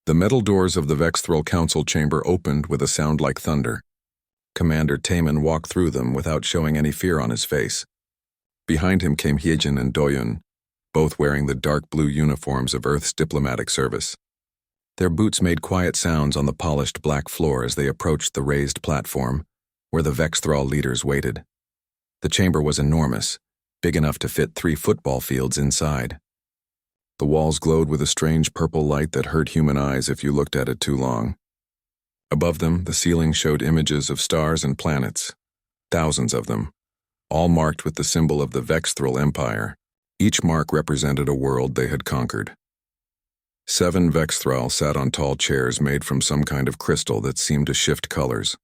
The metal doors of the Vexthril Council chamber opened with a sound like thunder. Commander Taemin walked through them without showing any fear on his face. Behind him came Hyejin and Doyun, both wearing the dark blue uniforms of Earth's diplomatic service. Their boots made quiet sounds on the polished black floor as they approached the raised platform, where the Vexthril leaders waited. The chamber was enormous, big enough to fit 3 football fields inside. The walls glowed with a strange purple light that hurt human eyes if you looked at it too long. Above them, the ceiling showed images of stars and planets, thousands of them, all marked with the symbol of the Vexthril Empire. Each mark represented a world they had conquered. 7 Vexthril sat on tall chairs made from some kind of crystal that seemed to shift colors.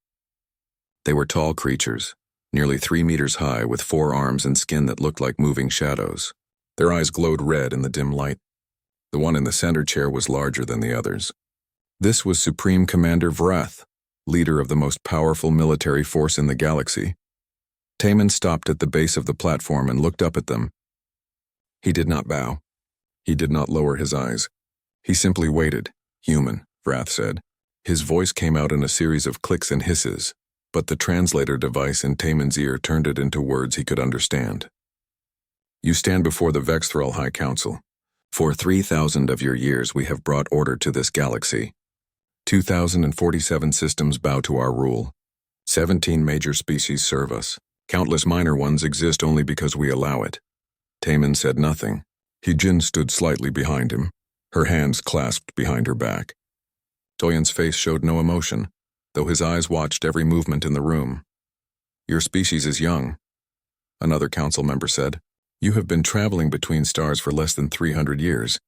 They were tall creatures, nearly 3 meters high, with 4 arms and skin that looked like moving shadows. Their eyes glowed red in the dim light. The one in the center chair was larger than the others. This was Supreme Commander Vrath, leader of the most powerful military force in the galaxy. Taemin stopped at the base of the platform and looked up at them. He did not bow. He did not lower his eyes. He simply waited. "Human," Vrath said. His voice came out in a series of clicks and hisses, but the translator device in Taemin's ear turned it into words he could understand. "You stand before the Vexthril High Council. For 3,000 of your years we have brought order to this galaxy. 2,047 systems bow to our rule. 17 major species serve us. Countless minor ones exist only because we allow it." Taemin said nothing. Hyejin stood slightly behind him, her hands clasped behind her back. Doyun's face showed no emotion, though his eyes watched every movement in the room. "Your species is young," another council member said. "You have been traveling between stars for less than 300 years.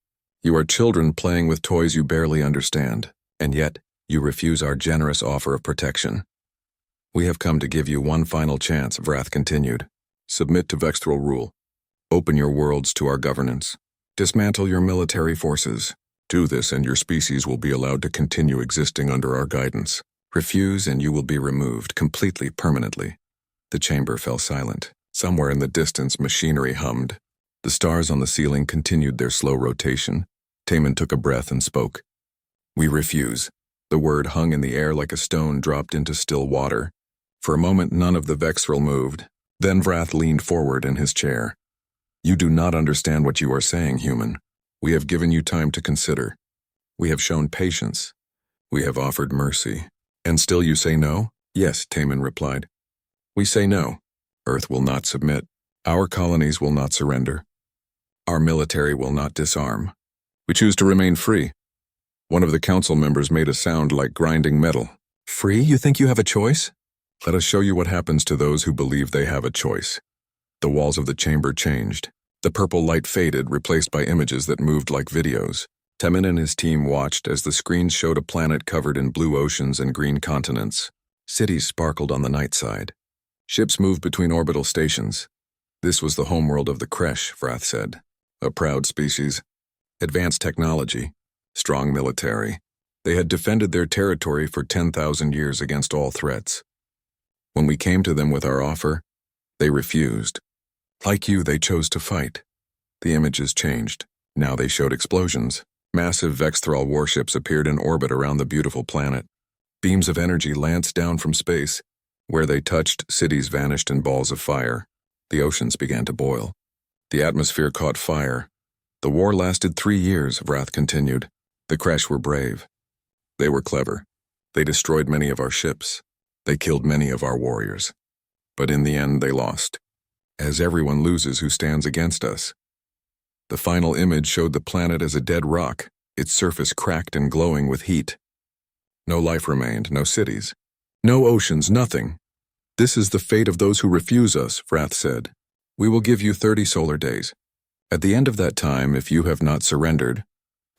You are children playing with toys you barely understand, and yet you refuse our generous offer of protection. We have come to give you one final chance," Vrath continued. "Submit to Vexthril rule. Open your worlds to our governance. Dismantle your military forces. Do this and your species will be allowed to continue existing under our guidance. Refuse and you will be removed completely, permanently." The chamber fell silent. Somewhere in the distance, machinery hummed. The stars on the ceiling continued their slow rotation. Taemin took a breath and spoke. "We refuse." The word hung in the air like a stone dropped into still water. For a moment, none of the Vexthril moved. Then Vrath leaned forward in his chair. "You do not understand what you are saying, human. We have given you time to consider. We have shown patience. We have offered mercy. And still you say no?" "Yes," Taemin replied. "We say no. Earth will not submit. Our colonies will not surrender. Our military will not disarm. We choose to remain free." One of the council members made a sound like grinding metal. "Free? You think you have a choice?" "Let us show you what happens to those who believe they have a choice." The walls of the chamber changed. The purple light faded, replaced by images that moved like videos. Taemin and his team watched as the screens showed a planet covered in blue oceans and green continents. Cities sparkled on the night side. Ships moved between orbital stations. This was the homeworld of the Kresh, Vrath said. A proud species. Advanced technology. Strong military. They had defended their territory for 10,000 years against all threats. When we came to them with our offer, they refused. Like you, they chose to fight. The images changed. Now they showed explosions. Massive Vexthril warships appeared in orbit around the beautiful planet. Beams of energy lanced down from space. Where they touched, cities vanished in balls of fire. The oceans began to boil. The atmosphere caught fire. The war lasted 3 years, Vrath continued. The Kresh were brave. They were clever. They destroyed many of our ships. They killed many of our warriors. But in the end, they lost. As everyone loses who stands against us. The final image showed the planet as a dead rock, its surface cracked and glowing with heat. No life remained, no cities. No oceans, nothing. "This is the fate of those who refuse us," Vrath said. "We will give you 30 solar days. At the end of that time, if you have not surrendered,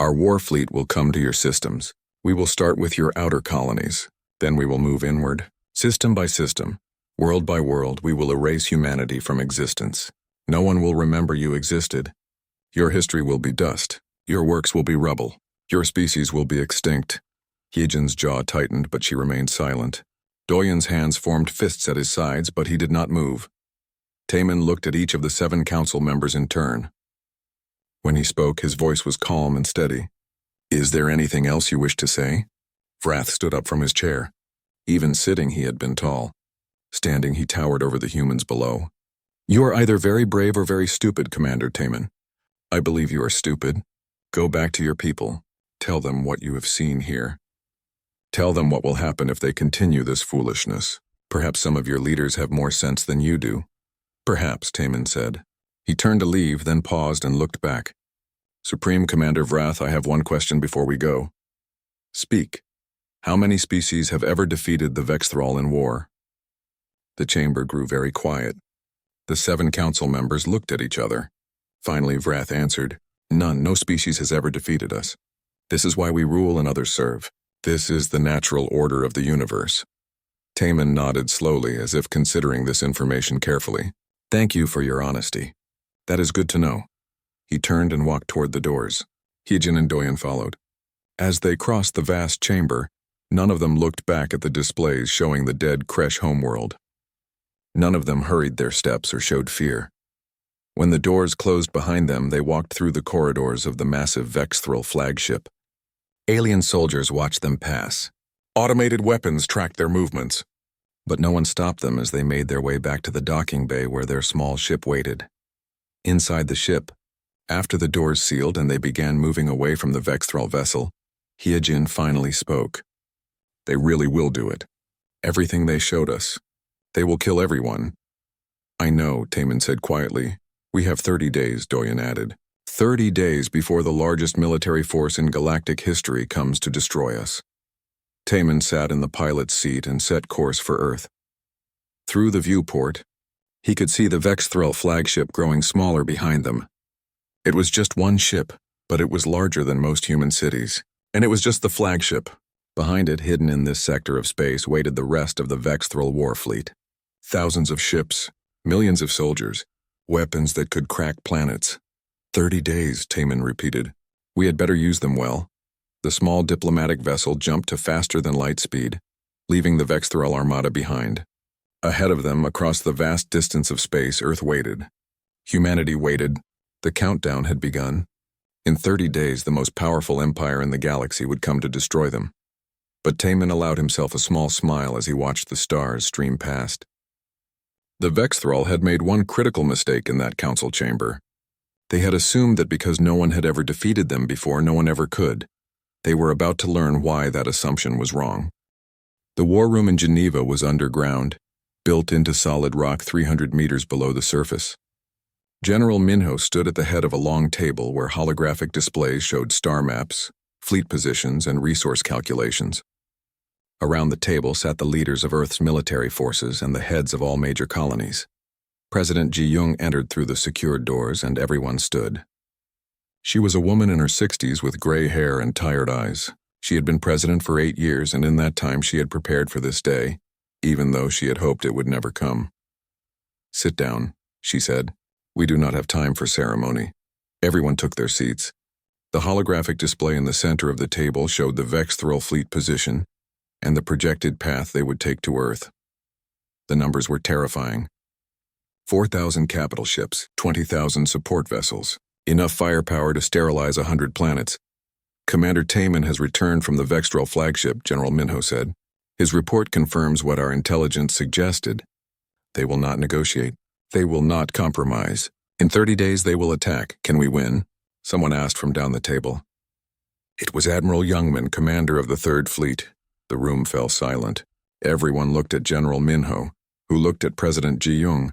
our war fleet will come to your systems. We will start with your outer colonies. Then we will move inward. System by system, world by world, we will erase humanity from existence. No one will remember you existed. Your history will be dust. Your works will be rubble. Your species will be extinct." Hyejin's jaw tightened, but she remained silent. Doyun's hands formed fists at his sides, but he did not move. Taemin looked at each of the 7 council members in turn. When he spoke, his voice was calm and steady. Is there anything else you wish to say? Vrath stood up from his chair. Even sitting, he had been tall. Standing, he towered over the humans below. You are either very brave or very stupid, Commander Taman. I believe you are stupid. Go back to your people. Tell them what you have seen here. Tell them what will happen if they continue this foolishness. Perhaps some of your leaders have more sense than you do. Perhaps, Taman said. He turned to leave, then paused and looked back. Supreme Commander Vrath, I have one question before we go. Speak. How many species have ever defeated the Vexthrall in war? The chamber grew very quiet. The 7 council members looked at each other. Finally, Vrath answered, None, no species has ever defeated us. This is why we rule and others serve. This is the natural order of the universe. Taman nodded slowly, as if considering this information carefully. Thank you for your honesty. That is good to know. He turned and walked toward the doors. Hyejin and Doyen followed. As they crossed the vast chamber, none of them looked back at the displays showing the dead Kresh homeworld. None of them hurried their steps or showed fear. When the doors closed behind them, they walked through the corridors of the massive Vexthrall flagship. Alien soldiers watched them pass. Automated weapons tracked their movements. But no one stopped them as they made their way back to the docking bay where their small ship waited. Inside the ship, after the doors sealed and they began moving away from the Vexthrall vessel, Hyejin finally spoke. They really will do it. Everything they showed us. They will kill everyone. I know, Taman said quietly. We have 30 days, Doyen added. 30 days before the largest military force in galactic history comes to destroy us. Taman sat in the pilot's seat and set course for Earth. Through the viewport, he could see the Vexthrall flagship growing smaller behind them. It was just one ship, but it was larger than most human cities. And it was just the flagship. Behind it, hidden in this sector of space, waited the rest of the Vexthrall war fleet. Thousands of ships, millions of soldiers, weapons that could crack planets. 30 days, Taman repeated. We had better use them well. The small diplomatic vessel jumped to faster than light speed, leaving the Vexthrall armada behind. Ahead of them, across the vast distance of space, Earth waited. Humanity waited. The countdown had begun. In 30 days, the most powerful empire in the galaxy would come to destroy them. But Taman allowed himself a small smile as he watched the stars stream past. The Vexthrall had made one critical mistake in that council chamber. They had assumed that because no one had ever defeated them before, no one ever could. They were about to learn why that assumption was wrong. The war room in Geneva was underground, built into solid rock 300 meters below the surface. General Minho stood at the head of a long table where holographic displays showed star maps, fleet positions, and resource calculations. Around the table sat the leaders of Earth's military forces and the heads of all major colonies. President Ji-young entered through the secured doors, and everyone stood. She was a woman in her 60s with gray hair and tired eyes. She had been president for 8 years, and in that time she had prepared for this day, even though she had hoped it would never come. Sit down, she said. We do not have time for ceremony. Everyone took their seats. The holographic display in the center of the table showed the Vexthrall fleet position and the projected path they would take to Earth. The numbers were terrifying. 4,000 capital ships, 20,000 support vessels, enough firepower to sterilize 100 planets. Commander Taman has returned from the Vexthrall flagship, General Minho said. His report confirms what our intelligence suggested. They will not negotiate. They will not compromise. In 30 days they will attack. Can we win? Someone asked from down the table. It was Admiral Youngman, commander of the 3rd Fleet. The room fell silent. Everyone looked at General Minho, who looked at President Ji-young,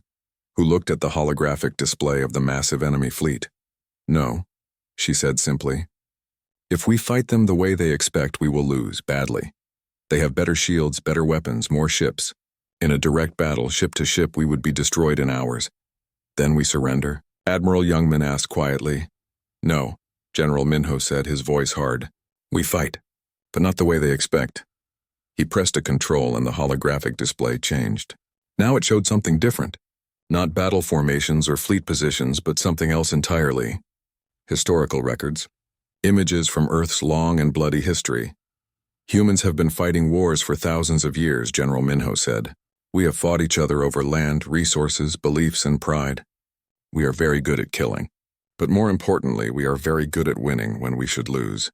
who looked at the holographic display of the massive enemy fleet. No, she said simply. If we fight them the way they expect, we will lose, badly. They have better shields, better weapons, more ships. In a direct battle, ship to ship, we would be destroyed in hours. Then we surrender? Admiral Youngman asked quietly. No, General Minho said, his voice hard. We fight, but not the way they expect. He pressed a control and the holographic display changed. Now it showed something different. Not battle formations or fleet positions, but something else entirely. Historical records. Images from Earth's long and bloody history. Humans have been fighting wars for thousands of years, General Minho said. We have fought each other over land, resources, beliefs, and pride. We are very good at killing. But more importantly, we are very good at winning when we should lose.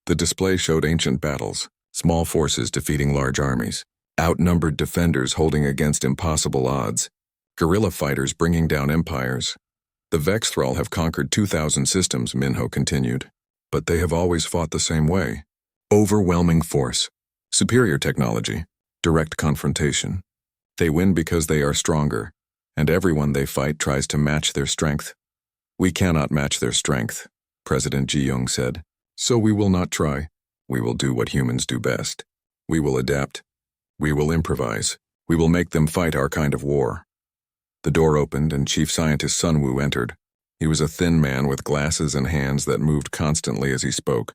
The display showed ancient battles, small forces defeating large armies, outnumbered defenders holding against impossible odds, guerrilla fighters bringing down empires. The Vex Thrall have conquered 2,000 systems, Minho continued, but they have always fought the same way. Overwhelming force, superior technology, direct confrontation. They win because they are stronger, and everyone they fight tries to match their strength. We cannot match their strength, President Ji-young said. So we will not try. We will do what humans do best. We will adapt. We will improvise. We will make them fight our kind of war. The door opened and Chief Scientist Sun Woo entered. He was a thin man with glasses and hands that moved constantly as he spoke.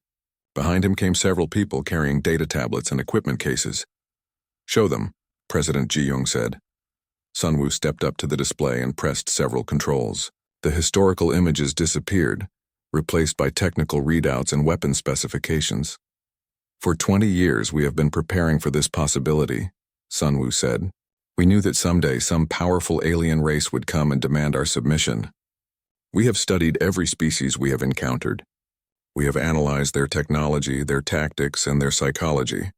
Behind him came several people carrying data tablets and equipment cases. Show them, President Ji-young said. Sun Woo stepped up to the display and pressed several controls. The historical images disappeared, replaced by technical readouts and weapon specifications. For 20 years we have been preparing for this possibility, Sun Woo said. We knew that someday some powerful alien race would come and demand our submission. We have studied every species we have encountered. We have analyzed their technology, their tactics, and their psychology.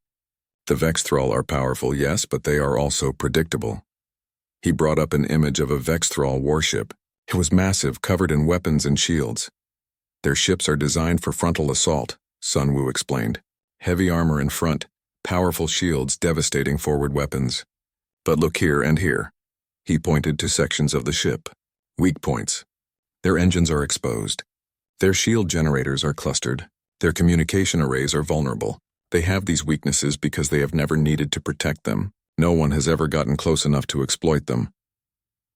The Vex Thrall are powerful, yes, but they are also predictable. He brought up an image of a Vex Thrall warship. It was massive, covered in weapons and shields. Their ships are designed for frontal assault, Sun Woo explained. Heavy armor in front, powerful shields, devastating forward weapons. But look here and here. He pointed to sections of the ship. Weak points. Their engines are exposed. Their shield generators are clustered. Their communication arrays are vulnerable. They have these weaknesses because they have never needed to protect them. No one has ever gotten close enough to exploit them.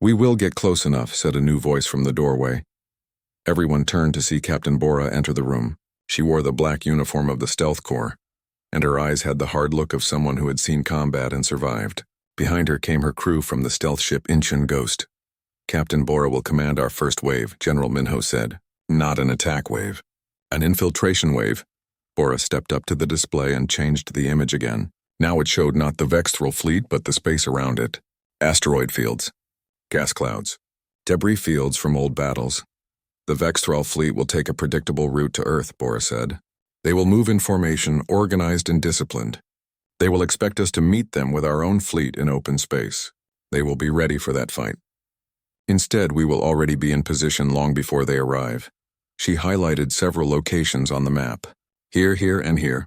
We will get close enough, said a new voice from the doorway. Everyone turned to see Captain Bora enter the room. She wore the black uniform of the Stealth Corps, and her eyes had the hard look of someone who had seen combat and survived. Behind her came her crew from the stealth ship Incheon Ghost. Captain Bora will command our first wave, General Minho said. Not an attack wave. An infiltration wave. Bora stepped up to the display and changed the image again. Now it showed not the Vex Thrall fleet but the space around it. Asteroid fields. Gas clouds. Debris fields from old battles. The Vex Thrall fleet will take a predictable route to Earth, Bora said. They will move in formation, organized and disciplined. They will expect us to meet them with our own fleet in open space. They will be ready for that fight. Instead, we will already be in position long before they arrive. She highlighted several locations on the map. Here, here, and here.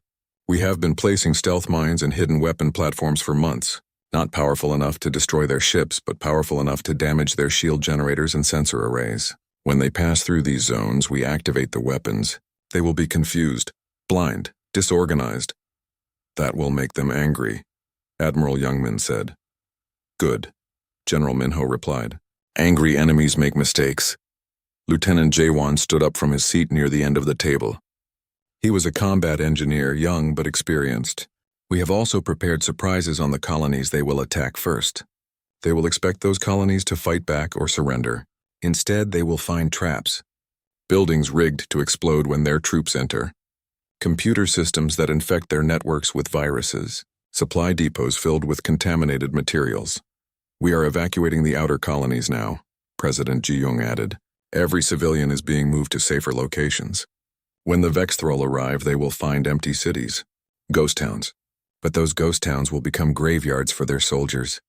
We have been placing stealth mines and hidden weapon platforms for months. Not powerful enough to destroy their ships, but powerful enough to damage their shield generators and sensor arrays. When they pass through these zones, we activate the weapons. They will be confused, blind, disorganized. That will make them angry, Admiral Youngman said. Good, General Minho replied. Angry enemies make mistakes. Lieutenant Jaewon stood up from his seat near the end of the table. He was a combat engineer, young but experienced. We have also prepared surprises on the colonies they will attack first. They will expect those colonies to fight back or surrender. Instead, they will find traps. Buildings rigged to explode when their troops enter. Computer systems that infect their networks with viruses. Supply depots filled with contaminated materials. We are evacuating the outer colonies now, President Ji-young added. Every civilian is being moved to safer locations. When the Vex Thrall arrive, they will find empty cities, ghost towns. But those ghost towns will become graveyards for their soldiers.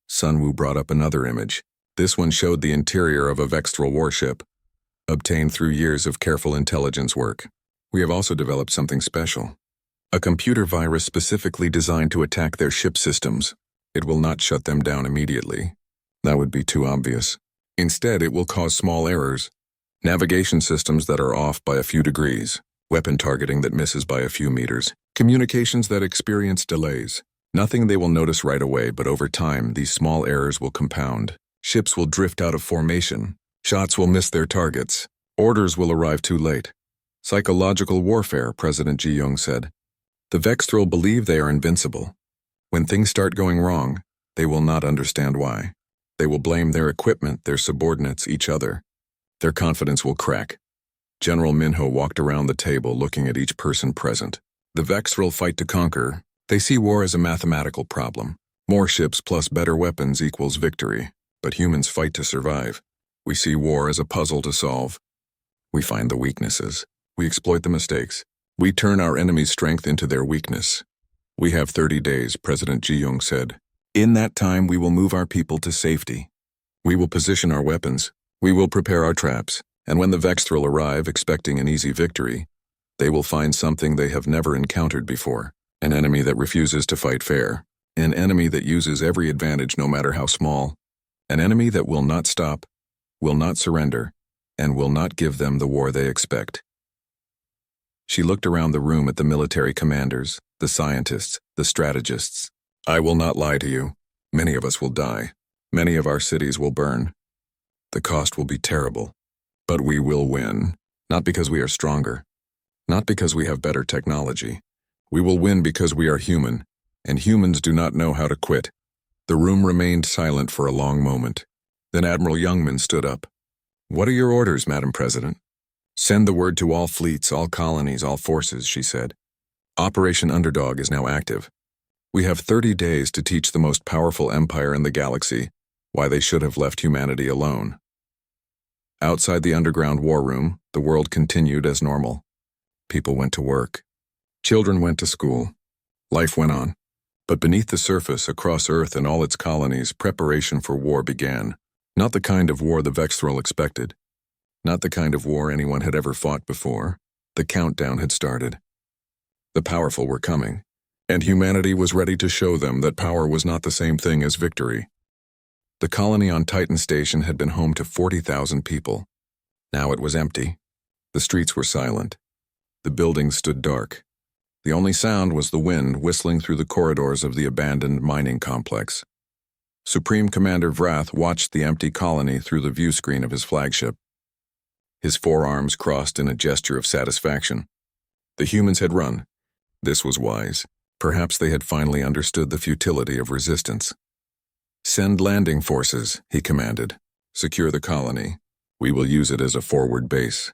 Sun Woo brought up another image. This one showed the interior of a Vex Thrall warship, obtained through years of careful intelligence work. We have also developed something special. A computer virus specifically designed to attack their ship systems. It will not shut them down immediately. That would be too obvious. Instead, it will cause small errors. Navigation systems that are off by a few degrees. Weapon targeting that misses by a few meters. Communications that experience delays. Nothing they will notice right away, but over time, these small errors will compound. Ships will drift out of formation. Shots will miss their targets. Orders will arrive too late. Psychological warfare, President Ji-young said. The Vex Thrall believe they are invincible. When things start going wrong, they will not understand why. They will blame their equipment, their subordinates, each other. Their confidence will crack. General Minho walked around the table looking at each person present. The Vex Thrall fight to conquer. They see war as a mathematical problem. More ships plus better weapons equals victory. But humans fight to survive. We see war as a puzzle to solve. We find the weaknesses. We exploit the mistakes. We turn our enemy's strength into their weakness. We have 30 days, President Ji-young said. In that time, we will move our people to safety. We will position our weapons. We will prepare our traps. And when the Vexthril arrive expecting an easy victory, they will find something they have never encountered before. An enemy that refuses to fight fair. An enemy that uses every advantage no matter how small. An enemy that will not stop, will not surrender, and will not give them the war they expect. She looked around the room at the military commanders, the scientists, the strategists. I will not lie to you. Many of us will die. Many of our cities will burn. The cost will be terrible. But we will win, not because we are stronger, not because we have better technology. We will win because we are human, and humans do not know how to quit. The room remained silent for a long moment. Then Admiral Youngman stood up. What are your orders, Madam President? Send the word to all fleets, all colonies, all forces, she said. Operation Underdog is now active. We have 30 days to teach the most powerful empire in the galaxy why they should have left humanity alone. Outside the underground war room, the world continued as normal. People went to work. Children went to school. Life went on. But beneath the surface, across Earth and all its colonies, preparation for war began. Not the kind of war the Vexthril expected. Not the kind of war anyone had ever fought before. The countdown had started. The powerful were coming, and humanity was ready to show them that power was not the same thing as victory. The colony on Titan Station had been home to 40,000 people. Now it was empty. The streets were silent. The buildings stood dark. The only sound was the wind whistling through the corridors of the abandoned mining complex. Supreme Commander Vrath watched the empty colony through the view screen of his flagship. His forearms crossed in a gesture of satisfaction. The humans had run. This was wise. Perhaps they had finally understood the futility of resistance. Send landing forces, he commanded. Secure the colony. We will use it as a forward base.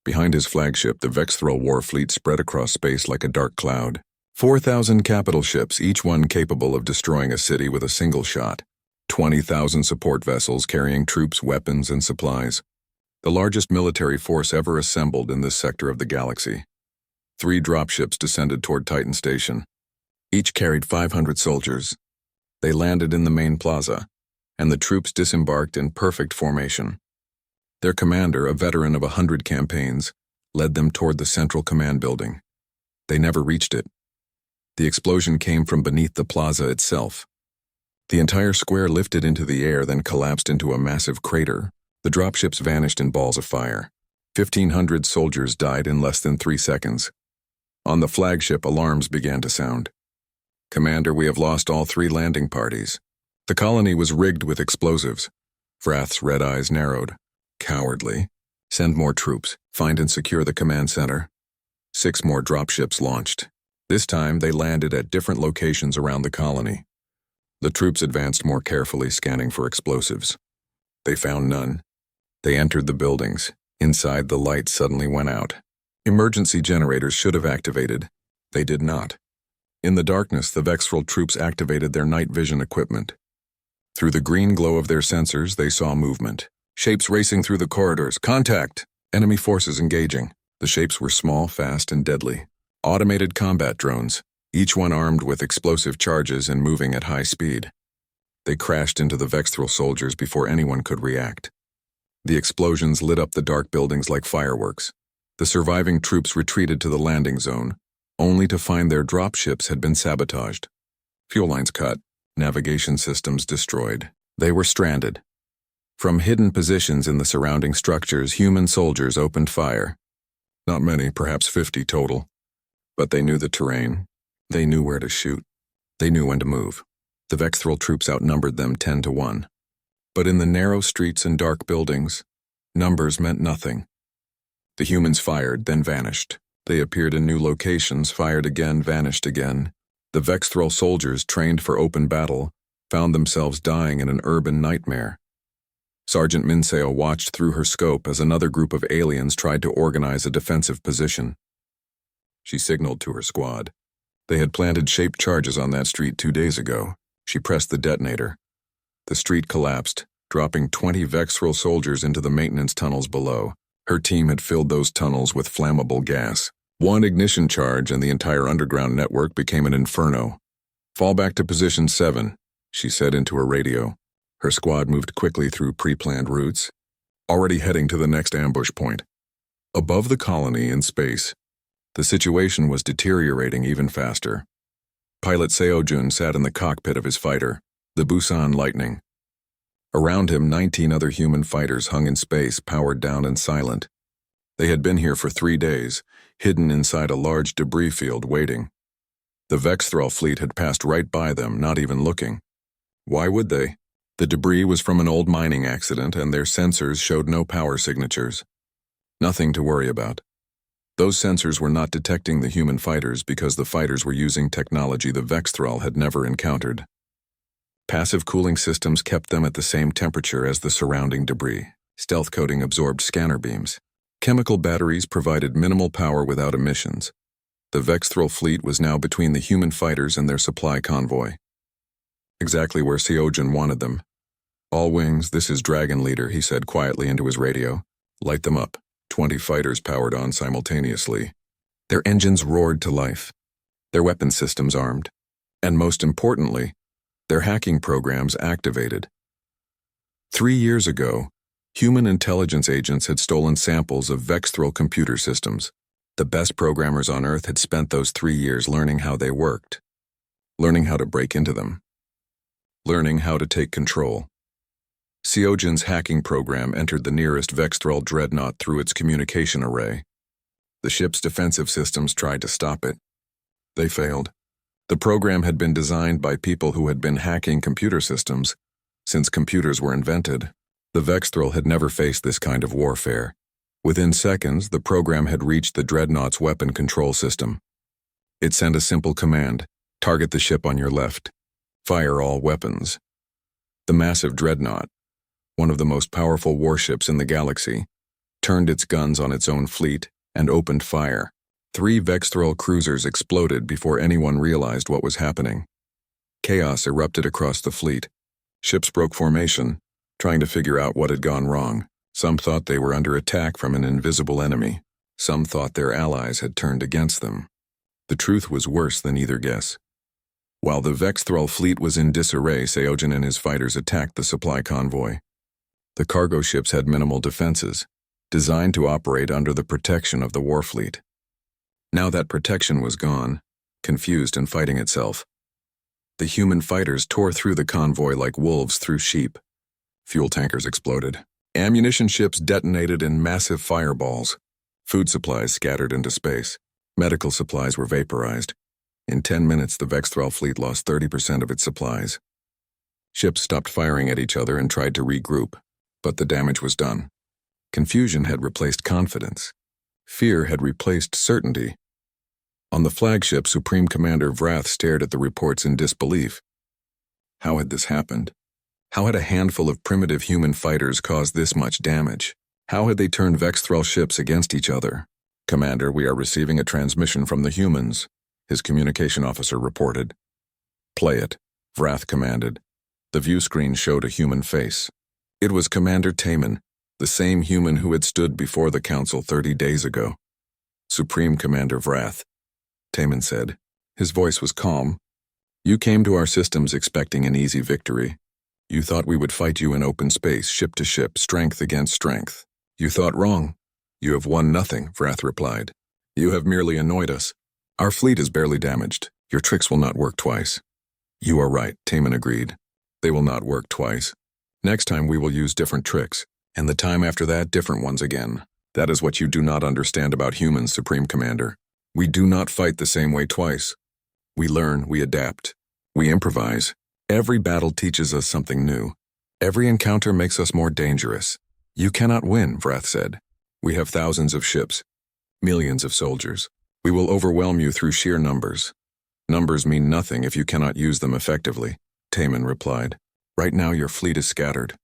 Behind his flagship, the Vexthril war fleet spread across space like a dark cloud. 4,000 capital ships, each one capable of destroying a city with a single shot. 20,000 support vessels carrying troops, weapons, and supplies. The largest military force ever assembled in this sector of the galaxy. 3 dropships descended toward Titan Station. Each carried 500 soldiers. They landed in the main plaza, and the troops disembarked in perfect formation. Their commander, a veteran of 100 campaigns, led them toward the central command building. They never reached it. The explosion came from beneath the plaza itself. The entire square lifted into the air, then collapsed into a massive crater. The dropships vanished in balls of fire. 1,500 soldiers died in less than 3 seconds. On the flagship, alarms began to sound. Commander, we have lost all 3 landing parties. The colony was rigged with explosives. Vrath's red eyes narrowed. Cowardly. Send more troops. Find and secure the command center. 6 more dropships launched. This time, they landed at different locations around the colony. The troops advanced more carefully, scanning for explosives. They found none. They entered the buildings. Inside, the lights suddenly went out. Emergency generators should have activated. They did not. In the darkness, the Vexthril troops activated their night vision equipment. Through the green glow of their sensors, they saw movement. Shapes racing through the corridors. Contact! Enemy forces engaging. The shapes were small, fast, and deadly. Automated combat drones, each one armed with explosive charges and moving at high speed. They crashed into the Vexthril soldiers before anyone could react. The explosions lit up the dark buildings like fireworks. The surviving troops retreated to the landing zone, only to find their dropships had been sabotaged. Fuel lines cut, navigation systems destroyed. They were stranded. From hidden positions in the surrounding structures, human soldiers opened fire. Not many, perhaps 50 total. But they knew the terrain. They knew where to shoot. They knew when to move. The Vexthril troops outnumbered them 10 to 1. But in the narrow streets and dark buildings, numbers meant nothing. The humans fired, then vanished. They appeared in new locations, fired again, vanished again. The Vexthril soldiers, trained for open battle, found themselves dying in an urban nightmare. Sergeant Minseo watched through her scope as another group of aliens tried to organize a defensive position. She signaled to her squad. They had planted shaped charges on that street 2 days ago. She pressed the detonator. The street collapsed, dropping 20 Vexthril soldiers into the maintenance tunnels below. Her team had filled those tunnels with flammable gas. One ignition charge and the entire underground network became an inferno. "Fall back to position 7, she said into her radio. Her squad moved quickly through pre-planned routes, already heading to the next ambush point. Above the colony in space, the situation was deteriorating even faster. Pilot Seojun sat in the cockpit of his fighter, the Busan Lightning. Around him, 19 other human fighters hung in space, powered down and silent. They had been here for 3 days, hidden inside a large debris field waiting. The Vexthrall fleet had passed right by them, not even looking. Why would they? The debris was from an old mining accident, and their sensors showed no power signatures. Nothing to worry about. Those sensors were not detecting the human fighters because the fighters were using technology the Vexthrall had never encountered. Passive cooling systems kept them at the same temperature as the surrounding debris. Stealth coating absorbed scanner beams. Chemical batteries provided minimal power without emissions. The Vexthrall fleet was now between the human fighters and their supply convoy. Exactly where Seojun wanted them. "All wings, this is Dragon Leader," he said quietly into his radio. "Light them up." 20 fighters powered on simultaneously. Their engines roared to life, their weapon systems armed, and most importantly, their hacking programs activated. 3 years ago, human intelligence agents had stolen samples of Vexthrall computer systems. The best programmers on Earth had spent those 3 years learning how they worked, learning how to break into them, learning how to take control. Seojun's hacking program entered the nearest Vexthrall dreadnought through its communication array. The ship's defensive systems tried to stop it. They failed. The program had been designed by people who had been hacking computer systems since computers were invented. The Vexthrall had never faced this kind of warfare. Within seconds, the program had reached the dreadnought's weapon control system. It sent a simple command: target the ship on your left. Fire all weapons. The massive dreadnought, one of the most powerful warships in the galaxy, turned its guns on its own fleet and opened fire. 3 Vexthrall cruisers exploded before anyone realized what was happening. Chaos erupted across the fleet. Ships broke formation, trying to figure out what had gone wrong. Some thought they were under attack from an invisible enemy. Some thought their allies had turned against them. The truth was worse than either guess. While the Vexthrall fleet was in disarray, Seojun and his fighters attacked the supply convoy. The cargo ships had minimal defenses, designed to operate under the protection of the war fleet. Now that protection was gone, confused and fighting itself. The human fighters tore through the convoy like wolves through sheep. Fuel tankers exploded. Ammunition ships detonated in massive fireballs. Food supplies scattered into space. Medical supplies were vaporized. In 10 minutes, the Vexthrall fleet lost 30% of its supplies. Ships stopped firing at each other and tried to regroup, but the damage was done. Confusion had replaced confidence. Fear had replaced certainty. On the flagship, Supreme Commander Vrath stared at the reports in disbelief. How had this happened? How had a handful of primitive human fighters caused this much damage? How had they turned Vexthrall ships against each other? "Commander, we are receiving a transmission from the humans," his communication officer reported. "Play it," Vrath commanded. The view screen showed a human face. It was Commander Taman, the same human who had stood before the Council 30 days ago. "Supreme Commander Vrath," Taman said. His voice was calm. "You came to our systems expecting an easy victory. You thought we would fight you in open space, ship to ship, strength against strength. You thought wrong. You have won nothing," Vrath replied. "You have merely annoyed us. Our fleet is barely damaged. Your tricks will not work twice." "You are right," Taman agreed. "They will not work twice. Next time we will use different tricks, and the time after that, different ones again. That is what you do not understand about humans, Supreme Commander. We do not fight the same way twice. We learn, we adapt, we improvise. Every battle teaches us something new. Every encounter makes us more dangerous. You cannot win," Vrath said. "We have thousands of ships, millions of soldiers. We will overwhelm you through sheer numbers. Numbers mean nothing if you cannot use them effectively," Taman replied. "Right now your fleet is scattered.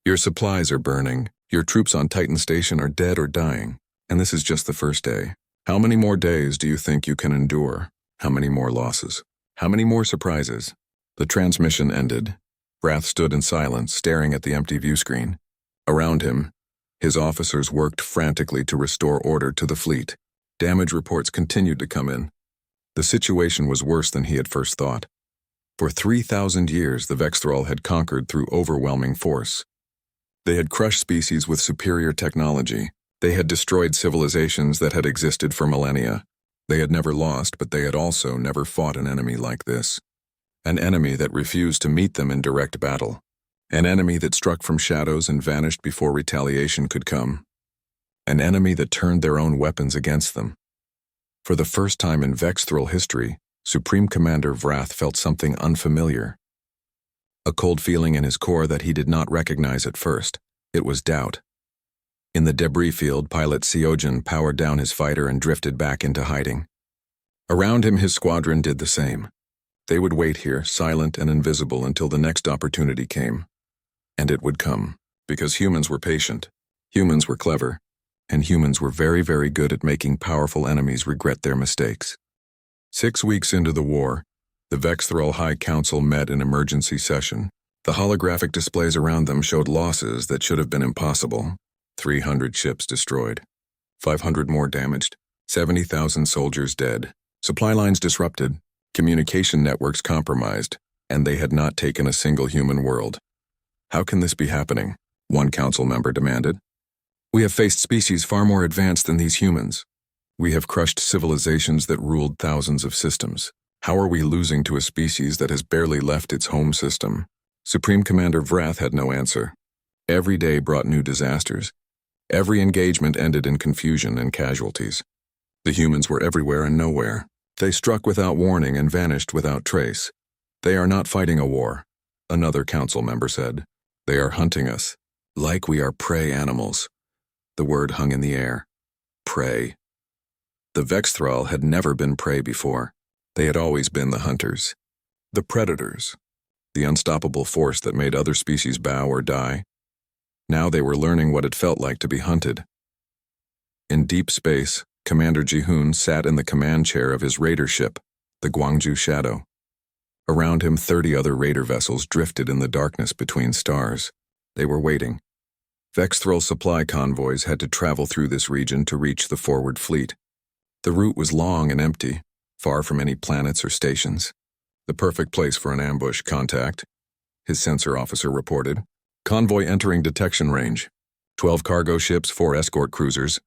Your supplies are burning. Your troops on Titan Station are dead or dying. And this is just the first day. How many more days do you think you can endure? How many more losses? How many more surprises?" The transmission ended. Vrath stood in silence, staring at the empty view screen. Around him, his officers worked frantically to restore order to the fleet. Damage reports continued to come in. The situation was worse than he had first thought. For 3,000 years, the Vexthrall had conquered through overwhelming force. They had crushed species with superior technology. They had destroyed civilizations that had existed for millennia. They had never lost, but they had also never fought an enemy like this. An enemy that refused to meet them in direct battle. An enemy that struck from shadows and vanished before retaliation could come. An enemy that turned their own weapons against them. For the first time in Vexthrall history, Supreme Commander Vrath felt something unfamiliar. A cold feeling in his core that he did not recognize at first. It was doubt. In the debris field, pilot Seogen powered down his fighter and drifted back into hiding. Around him, his squadron did the same. They would wait here, silent and invisible, until the next opportunity came. And it would come, because humans were patient, humans were clever, and humans were very, very good at making powerful enemies regret their mistakes. 6 weeks into the war, the Vexthrall High Council met in emergency session. The holographic displays around them showed losses that should have been impossible. 300 ships destroyed, 500 more damaged, 70,000 soldiers dead, supply lines disrupted, communication networks compromised, and they had not taken a single human world. How can this be happening? One council member demanded. We have faced species far more advanced than these humans. We have crushed civilizations that ruled thousands of systems. How are we losing to a species that has barely left its home system? Supreme Commander Vrath had no answer. Every day brought new disasters. Every engagement ended in confusion and casualties. The humans were everywhere and nowhere. They struck without warning and vanished without trace. They are not fighting a war, another council member said. They are hunting us, like we are prey animals. The word hung in the air. Prey. The Vexthrall had never been prey before. They had always been the hunters. The predators. The unstoppable force that made other species bow or die. Now they were learning what it felt like to be hunted. In deep space, Commander Ji-hoon sat in the command chair of his raider ship, the Gwangju Shadow. Around him, 30 other raider vessels drifted in the darkness between stars. They were waiting. Vexthrall supply convoys had to travel through this region to reach the forward fleet. The route was long and empty, far from any planets or stations. The perfect place for an ambush. Contact, his sensor officer reported. Convoy entering detection range. 12 cargo ships, 4 escort cruisers.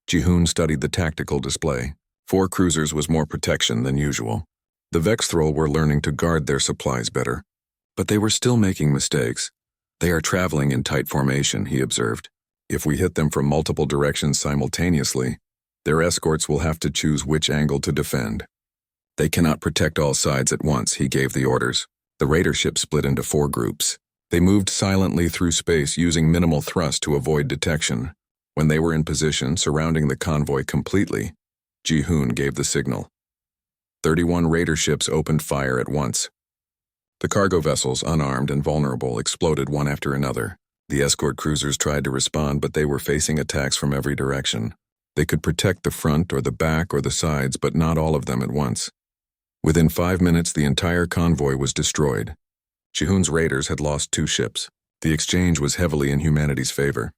Ji-hoon studied the tactical display. 4 cruisers was more protection than usual. The Vexthrall were learning to guard their supplies better. But they were still making mistakes. They are traveling in tight formation, he observed. If we hit them from multiple directions simultaneously, their escorts will have to choose which angle to defend. They cannot protect all sides at once, he gave the orders. The raider ship split into 4 groups. They moved silently through space using minimal thrust to avoid detection. When they were in position, surrounding the convoy completely, Ji-hoon gave the signal. 31 raider ships opened fire at once. The cargo vessels, unarmed and vulnerable, exploded one after another. The escort cruisers tried to respond, but they were facing attacks from every direction. They could protect the front or the back or the sides, but not all of them at once. Within 5 minutes, the entire convoy was destroyed. Ji-hoon's raiders had lost 2 ships. The exchange was heavily in humanity's favor.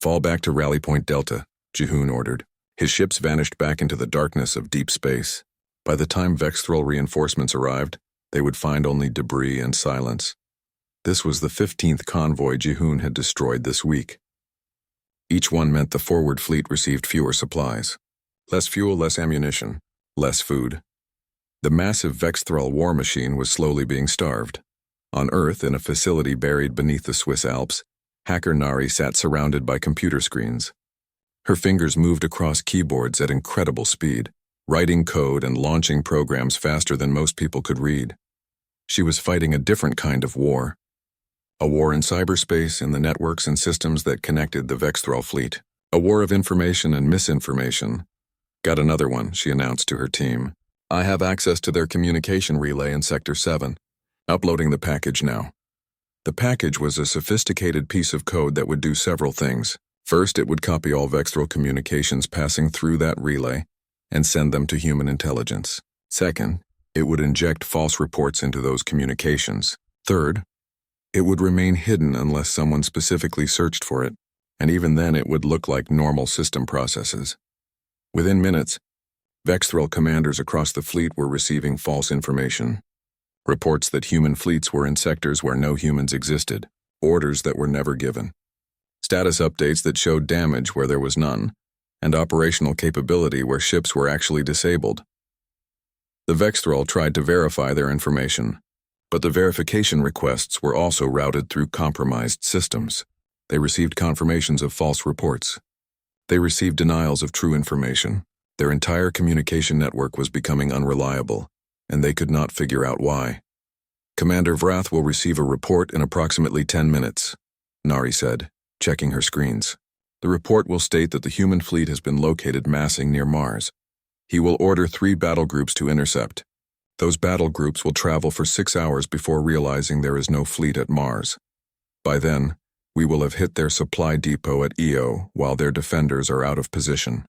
Fall back to Rally Point Delta, Ji-hoon ordered. His ships vanished back into the darkness of deep space. By the time Vexthrall reinforcements arrived, they would find only debris and silence. This was the 15th convoy Ji-hoon had destroyed this week. Each one meant the forward fleet received fewer supplies. Less fuel, less ammunition, less food. The massive Vexthrall war machine was slowly being starved. On Earth, in a facility buried beneath the Swiss Alps, hacker Nari sat surrounded by computer screens. Her fingers moved across keyboards at incredible speed, writing code and launching programs faster than most people could read. She was fighting a different kind of war. A war in cyberspace, in the networks and systems that connected the Vexthrall fleet. A war of information and misinformation. Got another one, she announced to her team. I have access to their communication relay in Sector 7. Uploading the package now. The package was a sophisticated piece of code that would do several things. First, it would copy all Vexthrall communications passing through that relay and send them to human intelligence. Second, it would inject false reports into those communications. Third, it would remain hidden unless someone specifically searched for it, and even then it would look like normal system processes. Within minutes, Vexthril commanders across the fleet were receiving false information. Reports that human fleets were in sectors where no humans existed, orders that were never given, status updates that showed damage where there was none, and operational capability where ships were actually disabled. The Vexthril tried to verify their information, but the verification requests were also routed through compromised systems. They received confirmations of false reports. They received denials of true information. Their entire communication network was becoming unreliable, and they could not figure out why. Commander Vrath will receive a report in approximately 10 minutes, Nari said, checking her screens. The report will state that the human fleet has been located massing near Mars. He will order 3 battle groups to intercept. Those battle groups will travel for 6 hours before realizing there is no fleet at Mars. By then, we will have hit their supply depot at Io while their defenders are out of position.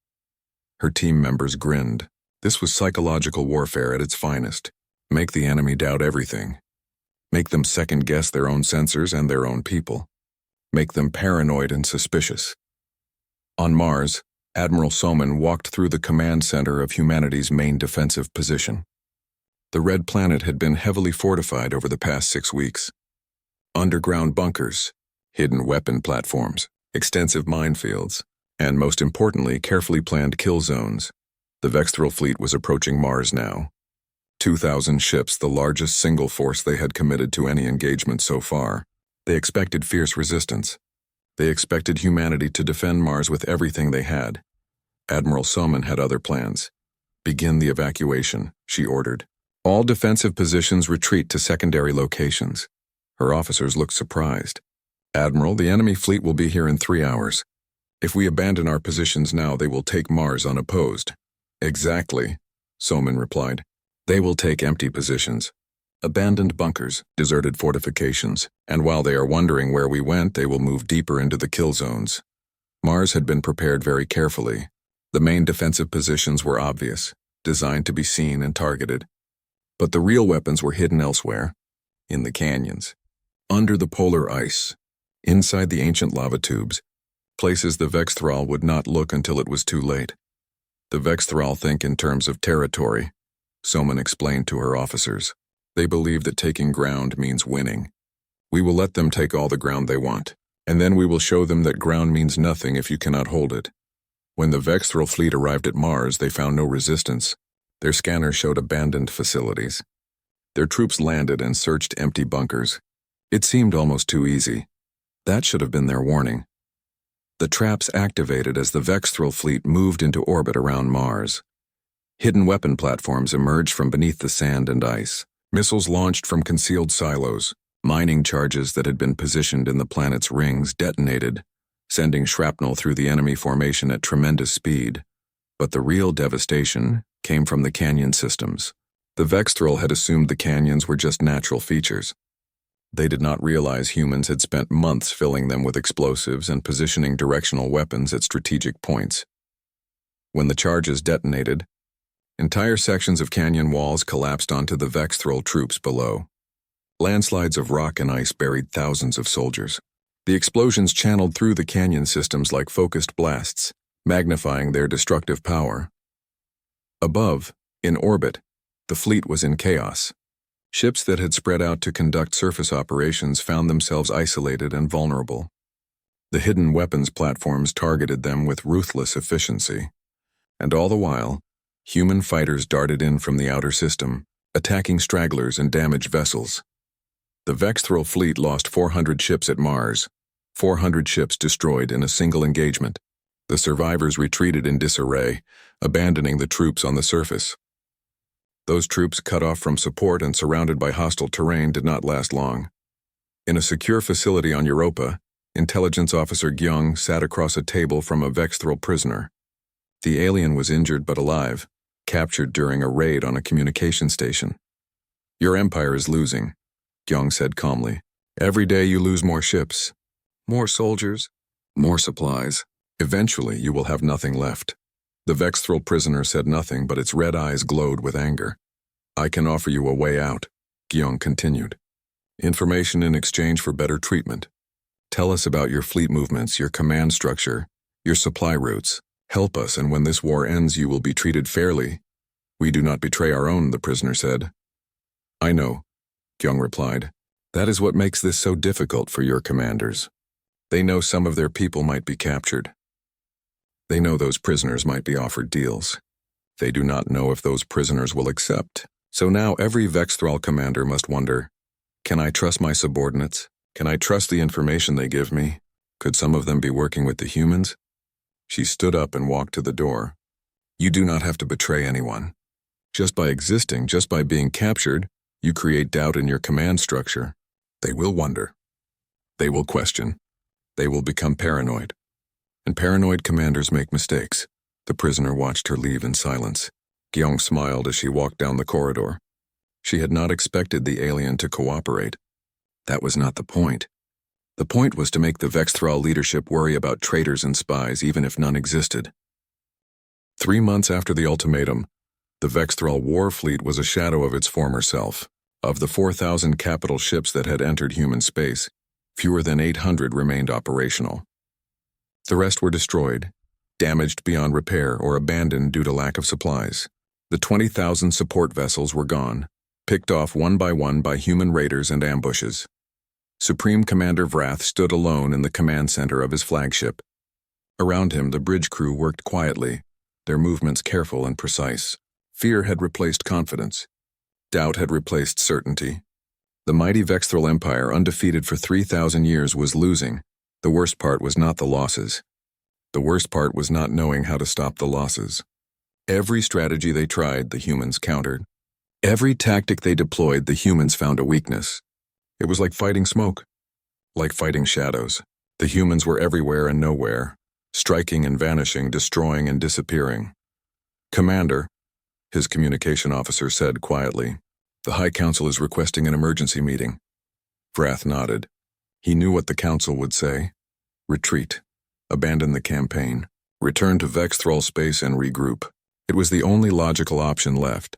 Her team members grinned. This was psychological warfare at its finest. Make the enemy doubt everything. Make them second-guess their own sensors and their own people. Make them paranoid and suspicious. On Mars, Admiral Soman walked through the command center of humanity's main defensive position. The red planet had been heavily fortified over the past 6 weeks. Underground bunkers, hidden weapon platforms, extensive minefields, and most importantly, carefully planned kill zones. The Vexthril fleet was approaching Mars now. 2,000 ships, the largest single force they had committed to any engagement so far. They expected fierce resistance. They expected humanity to defend Mars with everything they had. Admiral Soman had other plans. Begin the evacuation, she ordered. All defensive positions retreat to secondary locations. Her officers looked surprised. Admiral, the enemy fleet will be here in 3 hours. If we abandon our positions now, they will take Mars unopposed. Exactly, Soman replied. They will take empty positions, abandoned bunkers, deserted fortifications, and while they are wondering where we went, they will move deeper into the kill zones. Mars had been prepared very carefully. The main defensive positions were obvious, designed to be seen and targeted. But the real weapons were hidden elsewhere, in the canyons, under the polar ice, inside the ancient lava tubes, places the Vexthril would not look until it was too late. The Vexthril think in terms of territory, Soman explained to her officers. They believe that taking ground means winning. We will let them take all the ground they want, and then we will show them that ground means nothing if you cannot hold it. When the Vexthril fleet arrived at Mars, they found no resistance. Their scanners showed abandoned facilities. Their troops landed and searched empty bunkers. It seemed almost too easy. That should have been their warning. The traps activated as the Vexthril fleet moved into orbit around Mars. Hidden weapon platforms emerged from beneath the sand and ice. Missiles launched from concealed silos. Mining charges that had been positioned in the planet's rings detonated, sending shrapnel through the enemy formation at tremendous speed. But the real devastation came from the canyon systems. The Vexthril had assumed the canyons were just natural features. They did not realize humans had spent months filling them with explosives and positioning directional weapons at strategic points. When the charges detonated, entire sections of canyon walls collapsed onto the Vexthril troops below. Landslides of rock and ice buried thousands of soldiers. The explosions channeled through the canyon systems like focused blasts, magnifying their destructive power. Above, in orbit, the fleet was in chaos. Ships that had spread out to conduct surface operations found themselves isolated and vulnerable. The hidden weapons platforms targeted them with ruthless efficiency. And all the while, human fighters darted in from the outer system, attacking stragglers and damaged vessels. The Vexthril fleet lost 400 ships at Mars, 400 ships destroyed in a single engagement. The survivors retreated in disarray, abandoning the troops on the surface. Those troops, cut off from support and surrounded by hostile terrain, did not last long. In a secure facility on Europa, Intelligence Officer Gyung sat across a table from a Vexthril prisoner. The alien was injured but alive, captured during a raid on a communication station. Your empire is losing, Gyung said calmly. Every day you lose more ships, more soldiers, more supplies. Eventually you will have nothing left. The Vexthril prisoner said nothing, but its red eyes glowed with anger. I can offer you a way out, Gyung continued. Information in exchange for better treatment. Tell us about your fleet movements, your command structure, your supply routes. Help us, and when this war ends you will be treated fairly. We do not betray our own, the prisoner said. I know, Kyung replied. That is what makes this so difficult for your commanders. They know some of their people might be captured. They know those prisoners might be offered deals. They do not know if those prisoners will accept. So now every Vexthrall commander must wonder, can I trust my subordinates? Can I trust the information they give me? Could some of them be working with the humans? She stood up and walked to the door. You do not have to betray anyone. Just by existing, just by being captured, you create doubt in your command structure. They will wonder. They will question. They will become paranoid. And paranoid commanders make mistakes. The prisoner watched her leave in silence. Kyung smiled as she walked down the corridor. She had not expected the alien to cooperate. That was not the point. The point was to make the Vexthrall leadership worry about traitors and spies even if none existed. 3 months after the ultimatum, the Vexthrall war fleet was a shadow of its former self. Of the 4,000 capital ships that had entered human space, fewer than 800 remained operational. The rest were destroyed, damaged beyond repair, or abandoned due to lack of supplies. The 20,000 support vessels were gone, picked off one by human raiders and ambushes. Supreme Commander Vrath stood alone in the command center of his flagship. Around him, the bridge crew worked quietly, their movements careful and precise. Fear had replaced confidence. Doubt had replaced certainty. The mighty Vexthrall Empire, undefeated for 3,000 years, was losing. The worst part was not the losses. The worst part was not knowing how to stop the losses. Every strategy they tried, the humans countered. Every tactic they deployed, the humans found a weakness. It was like fighting smoke, like fighting shadows. The humans were everywhere and nowhere, striking and vanishing, destroying and disappearing. Commander, his communication officer said quietly, the High Council is requesting an emergency meeting. Vrath nodded. He knew what the Council would say. Retreat. Abandon the campaign. Return to Vexthrall space and regroup. It was the only logical option left.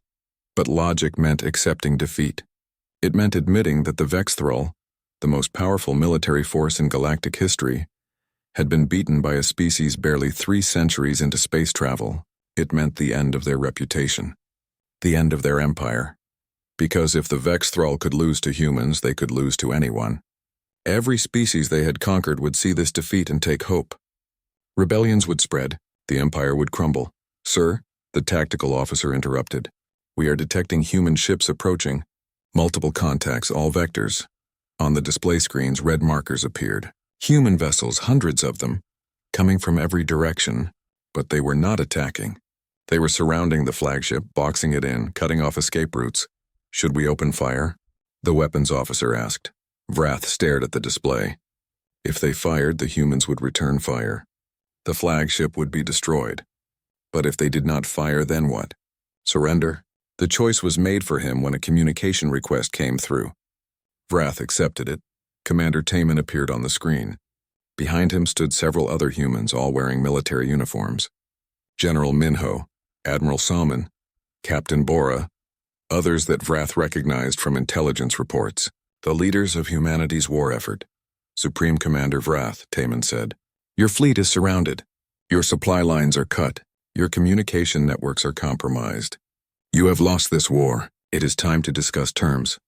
But logic meant accepting defeat. It meant admitting that the Vexthrall, the most powerful military force in galactic history, had been beaten by a species barely 3 centuries into space travel. It meant the end of their reputation. The end of their empire. Because if the Vexthrall could lose to humans, they could lose to anyone. Every species they had conquered would see this defeat and take hope. Rebellions would spread. The empire would crumble. Sir, the tactical officer interrupted. We are detecting human ships approaching. Multiple contacts, all vectors. On the display screens, red markers appeared. Human vessels, hundreds of them, coming from every direction. But they were not attacking. They were surrounding the flagship, boxing it in, cutting off escape routes. Should we open fire? The weapons officer asked. Vrath stared at the display. If they fired, the humans would return fire. The flagship would be destroyed. But if they did not fire, then what? Surrender? The choice was made for him when a communication request came through. Vrath accepted it. Commander Taman appeared on the screen. Behind him stood several other humans, all wearing military uniforms. General Minho, Admiral Salmon, Captain Bora, others that Vrath recognized from intelligence reports. The leaders of humanity's war effort. Supreme Commander Vrath, Taman said. Your fleet is surrounded. Your supply lines are cut. Your communication networks are compromised. You have lost this war. It is time to discuss terms.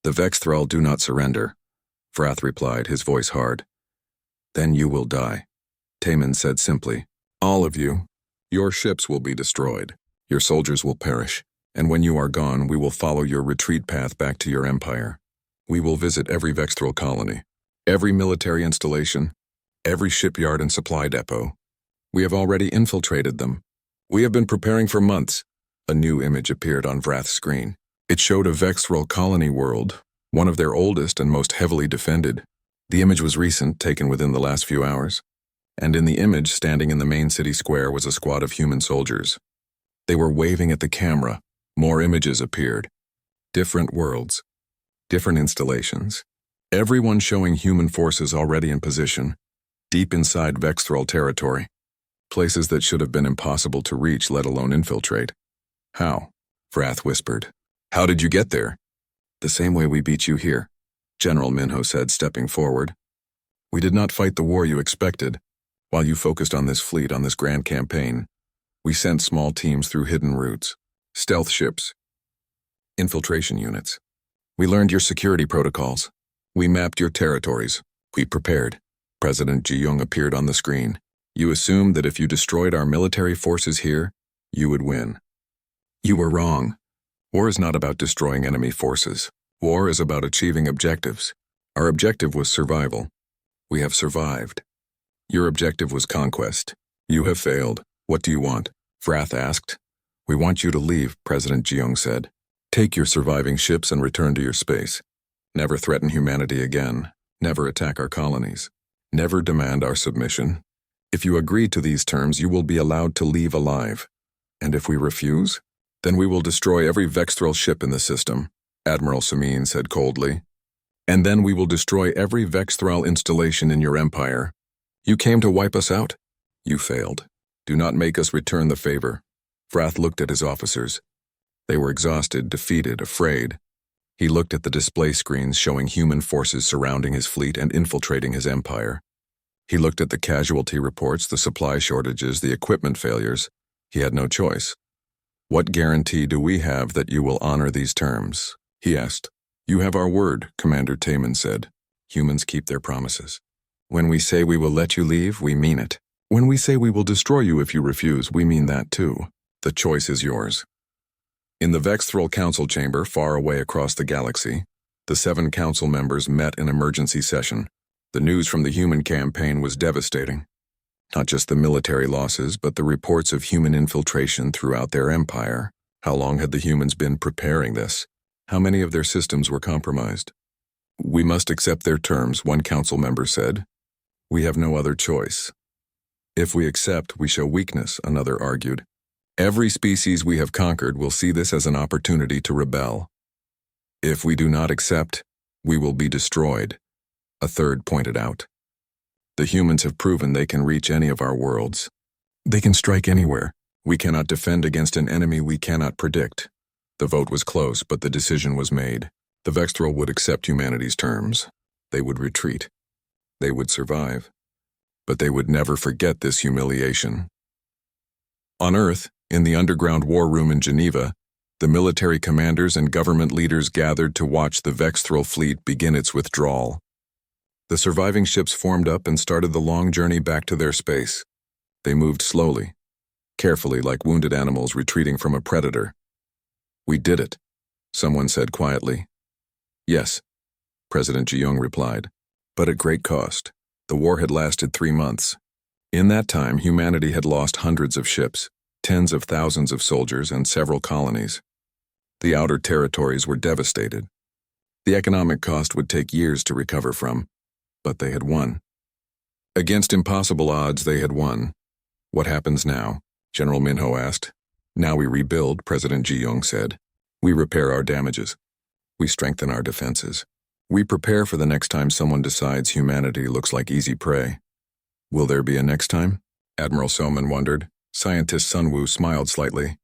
The Vexthrall do not surrender, Vrath replied, his voice hard. Then you will die, Taman said simply. All of you. Your ships will be destroyed. Your soldiers will perish. And when you are gone, we will follow your retreat path back to your empire. We will visit every Vexthrall colony, every military installation, every shipyard and supply depot. We have already infiltrated them. We have been preparing for months. A new image appeared on Vrath's screen. It showed a Vexthrall colony world, one of their oldest and most heavily defended. The image was recent, taken within the last few hours. And in the image, standing in the main city square, was a squad of human soldiers. They were waving at the camera. More images appeared. Different worlds. Different installations. Everyone showing human forces already in position, deep inside Vexthrall territory. Places that should have been impossible to reach, let alone infiltrate. How? Vrath whispered. How did you get there? The same way we beat you here, General Minho said, stepping forward. We did not fight the war you expected. While you focused on this fleet on this grand campaign, we sent small teams through hidden routes, stealth ships, infiltration units. We learned your security protocols. We mapped your territories. We prepared. President Ji-young appeared on the screen. You assumed that if you destroyed our military forces here, you would win. You were wrong. War is not about destroying enemy forces. War is about achieving objectives. Our objective was survival. We have survived. Your objective was conquest. You have failed. What do you want? Vrath asked. We want you to leave, President Ji-young said. Take your surviving ships and return to your space. Never threaten humanity again. Never attack our colonies. Never demand our submission. If you agree to these terms, you will be allowed to leave alive. And if we refuse, then we will destroy every Vexthril ship in the system, Admiral Samin said coldly. And then we will destroy every Vexthril installation in your empire. You came to wipe us out? You failed. Do not make us return the favor. Vrath looked at his officers. They were exhausted, defeated, afraid. He looked at the display screens showing human forces surrounding his fleet and infiltrating his empire. He looked at the casualty reports, the supply shortages, the equipment failures. He had no choice. What guarantee do we have that you will honor these terms? He asked. You have our word, Commander Taman said. Humans keep their promises. When we say we will let you leave, we mean it. When we say we will destroy you if you refuse, we mean that too. The choice is yours. In the Vexthril Council chamber far away across the galaxy, the 7 council members met in emergency session. The news from the human campaign was devastating. Not just the military losses, but the reports of human infiltration throughout their empire. How long had the humans been preparing this? How many of their systems were compromised? We must accept their terms, one council member said. We have no other choice. If we accept, we show weakness, another argued. Every species we have conquered will see this as an opportunity to rebel. If we do not accept, we will be destroyed, a third pointed out. The humans have proven they can reach any of our worlds. They can strike anywhere. We cannot defend against an enemy we cannot predict. The vote was close, but the decision was made. The Vexthril would accept humanity's terms. They would retreat. They would survive. But they would never forget this humiliation. On Earth, in the underground war room in Geneva, the military commanders and government leaders gathered to watch the Vexthril fleet begin its withdrawal. The surviving ships formed up and started the long journey back to their space. They moved slowly, carefully like wounded animals retreating from a predator. We did it, someone said quietly. Yes, President Ji-young replied, but at great cost. The war had lasted 3 months. In that time, humanity had lost hundreds of ships, tens of thousands of soldiers, and several colonies. The outer territories were devastated. The economic cost would take years to recover from, but they had won. Against impossible odds, they had won. What happens now? General Minho asked. Now we rebuild, President Ji-young said. We repair our damages. We strengthen our defenses. We prepare for the next time someone decides humanity looks like easy prey. Will there be a next time? Admiral Soman wondered. Scientist Sunwoo smiled slightly.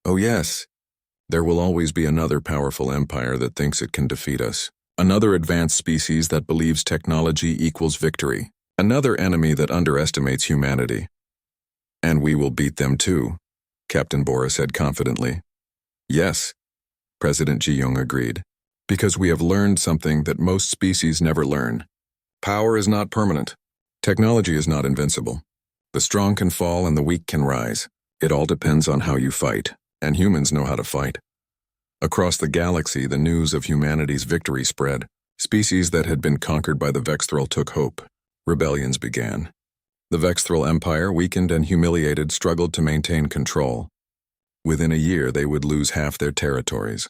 Oh yes. There will always be another powerful empire that thinks it can defeat us. Another advanced species that believes technology equals victory. Another enemy that underestimates humanity. And we will beat them too, Captain Bora said confidently. Yes, President Ji-young agreed. Because we have learned something that most species never learn. Power is not permanent. Technology is not invincible. The strong can fall and the weak can rise. It all depends on how you fight, and humans know how to fight. Across the galaxy, the news of humanity's victory spread. Species that had been conquered by the Vexthril took hope. Rebellions began. The Vexthril Empire, weakened and humiliated, struggled to maintain control. Within a year, they would lose half their territories.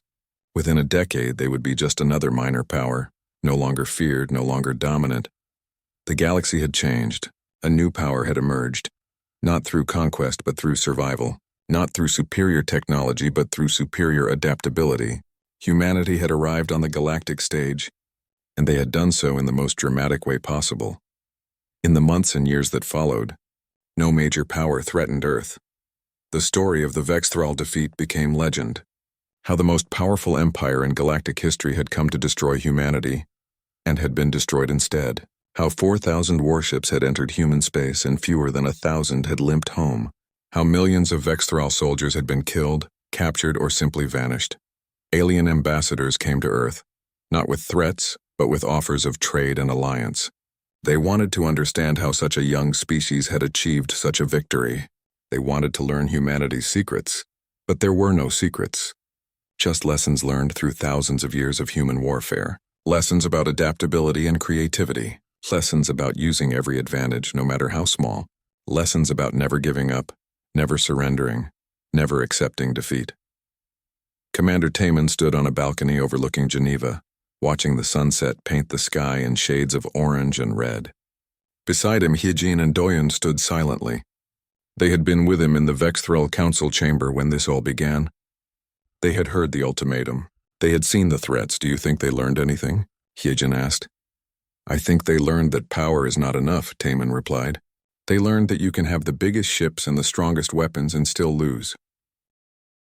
Within a decade, they would be just another minor power, no longer feared, no longer dominant. The galaxy had changed. A new power had emerged, not through conquest but through survival, not through superior technology but through superior adaptability. Humanity had arrived on the galactic stage, and they had done so in the most dramatic way possible. In the months and years that followed, no major power threatened Earth. The story of the Vexthril defeat became legend. How the most powerful empire in galactic history had come to destroy humanity, and had been destroyed instead. How 4,000 warships had entered human space and fewer than 1,000 had limped home. How millions of Vexthral soldiers had been killed, captured, or simply vanished. Alien ambassadors came to Earth, not with threats, but with offers of trade and alliance. They wanted to understand how such a young species had achieved such a victory. They wanted to learn humanity's secrets, but there were no secrets. Just lessons learned through thousands of years of human warfare. Lessons about adaptability and creativity. Lessons about using every advantage, no matter how small. Lessons about never giving up, never surrendering, never accepting defeat. Commander Taman stood on a balcony overlooking Geneva, watching the sunset paint the sky in shades of orange and red. Beside him, Hyejin and Doyon stood silently. They had been with him in the Vexthral Council chamber when this all began. They had heard the ultimatum. They had seen the threats. Do you think they learned anything? Hyejin asked. I think they learned that power is not enough, Taman replied. They learned that you can have the biggest ships and the strongest weapons and still lose.